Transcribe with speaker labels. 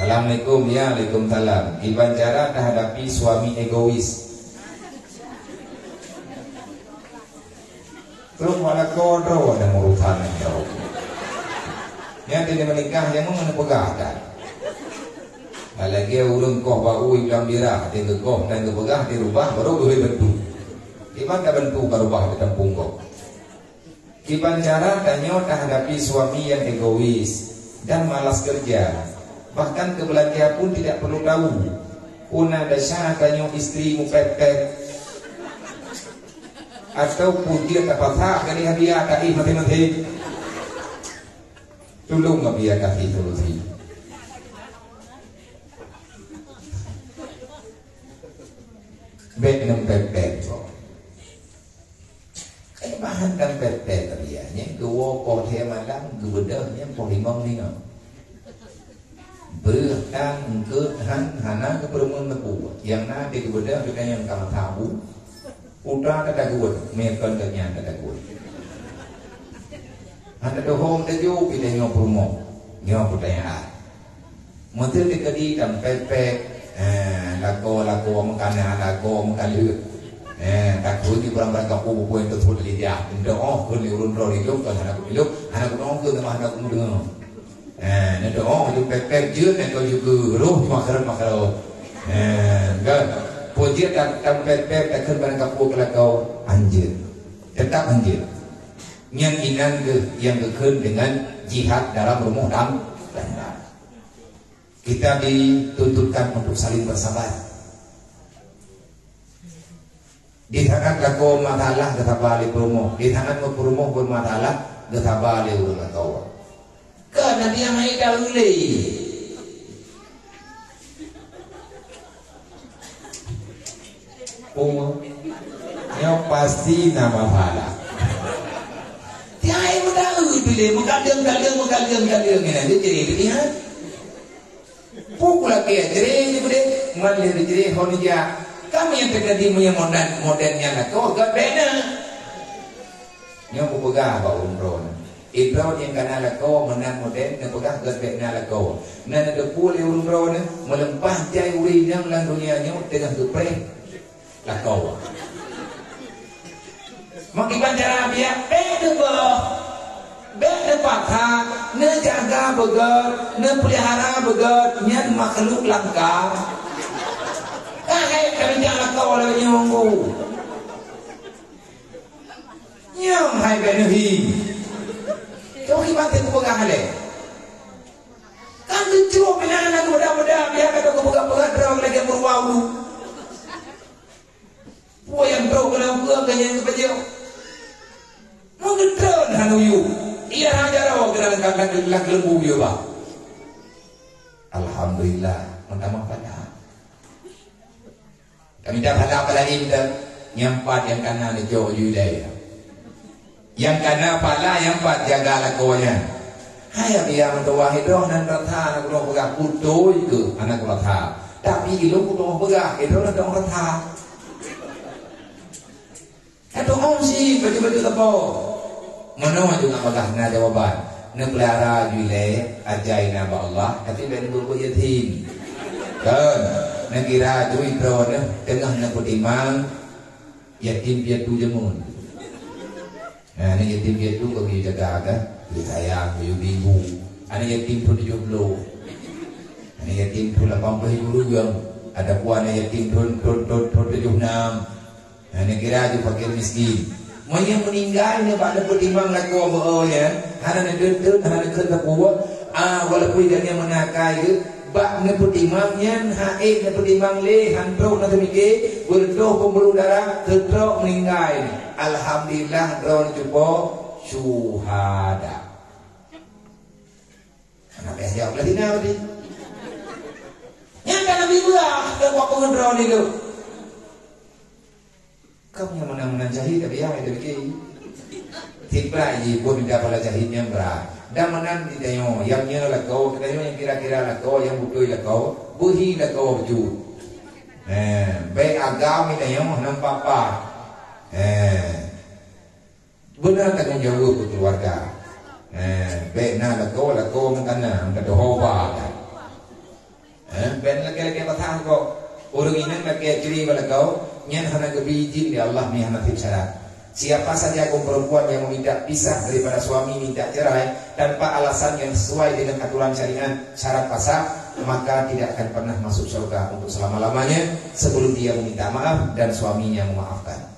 Speaker 1: Assalamualaikum, ya Waalaikumsalam. Gimana cara menghadapi suami egois? Terus malah kodro ada urusan yang yang tidak menikah yang mau menepegahkan. Lagi urung koh bau bilang birah, tinggal koh dan kepegah dirubah baru boleh bentuk. Gimana bentuk berubah di tempung kok? Gimana cara tanya menghadapi suami yang egois dan malas kerja? Bahkan ke belanja pun tidak perlu tahu. Una dasar tanya istri mupet-pet atau dia terpaksa kali hadiah kai mati-mati. Tolong nggak biar kasih solusi. Bet nem pet-pet kok. Bahan dan pet-pet rianya gua kau dia malam gua bedahnya polimong ni ngam. Berang ke hana ke perempuan tebu yang nanti gua bedah dengan yang kamu tahu. Udah kata gua, mereka ternyata kata gua. Anda dohong terjuk kita nyok perumong, nyok pertanyaan. Mungkin dikadi dan pet-pet, lagu makanan, lagu makan lur. Takut di perang berangkat kubu yang tertutup di dia. Anda kun liurun roh hidup kan anak hidup, anak kun kun sama anak kun dengar. Anda hidup pet-pet je, anda juga roh makaran. Kan? Pujian dan pet-pet akan berangkat kubu kalau anjir, tetap anjir. Yang inan yang kekun dengan jihad dalam rumah tangga. Kita dituntutkan untuk saling bersabar. Di tangan laku matalah ketabali promo, di tangan promo pun matalah ketabali ulah kau. Karena dia mai dalule. Yang pasti nama pala. Tiada mudah pilih mengkalian ini dia jadi pilihan. Pukul lagi jadi boleh malah jadi honja. Kami yang terjadi punya modernnya lah. Kau agak beda. Yang aku pegang bawa umroh. Umroh yang kena lah kau menang modern. Yang pegang agak beda lah kau. Nan ada pulih umroh ni melempah jai uri yang lang dunianya dengan kepreh lah kau. Makiban cara biar beda bah. Beda patah, ne jaga begat, ne pelihara begat, nyan makhluk langka. Hai kerja langka oleh nyonggu. Nyong hai benuhi. Kau kibat itu pegang le. Kan lucu anak muda-muda biar kata kau pegang terang lagi berwau. Puan yang tahu kalau kau kaya kepejau. Mungkin terang hanuyu. Ia hajar awak kena lengkap lembu dia bah. Alhamdulillah, mentama pada. Kami dah pada apa lagi kita nyampat yang kanan di jauh judai. Yang kanan pala yang empat jaga lakunya. Hai dia mentua hidup dan rata anak orang pegang putu itu anak rata. Tapi ilu putu pegang itu anak orang rata. Itu om sih baju-baju tepuk. Mana juga apakah na jawaban na pelihara jule ajai na ba Allah tapi ben guru yatim kan na kira jui pro na tengah na putimang yatim piatu jemun na yatim piatu ko jaga ka sayang bibu ana yatim tu 70 ana yatim tu 80 guru yang ada puan yatim tu 76 ana kira ju fakir miskin. Yang meninggal ni pada pertimbang laku apa ya, hana nak duduk, hana nak kerja kuat, walaupun dia menakai ke, bak ni pertimbangnya, haid ni pertimbang le, hantrok nak termikir, berdoh pembuluh darah, tertrok meninggal. Alhamdulillah, drone cuba syuhada. Anak yang jawab lagi nanti. Yang kan Nabi buah, dan waktu drone itu. Kamu yang menang-menang jahit tapi yang itu begini tiba je pun tidak pada jahitnya berat dan menang tidak yang nya lah kau yang kira-kira lah kau yang betul lah kau buhi lah kau wujud baik agam tidak yang nampak apa benar tanggung jawab ke keluarga baik lah kau mengkana dohoba ke curi pada kau nyan hana kebijin ya Allah mi hana syarat. Siapa saja kaum perempuan yang meminta pisah daripada suami, minta cerai tanpa alasan yang sesuai dengan aturan syariat syarat pasah, maka tidak akan pernah masuk surga untuk selama-lamanya sebelum dia meminta maaf dan suaminya memaafkan.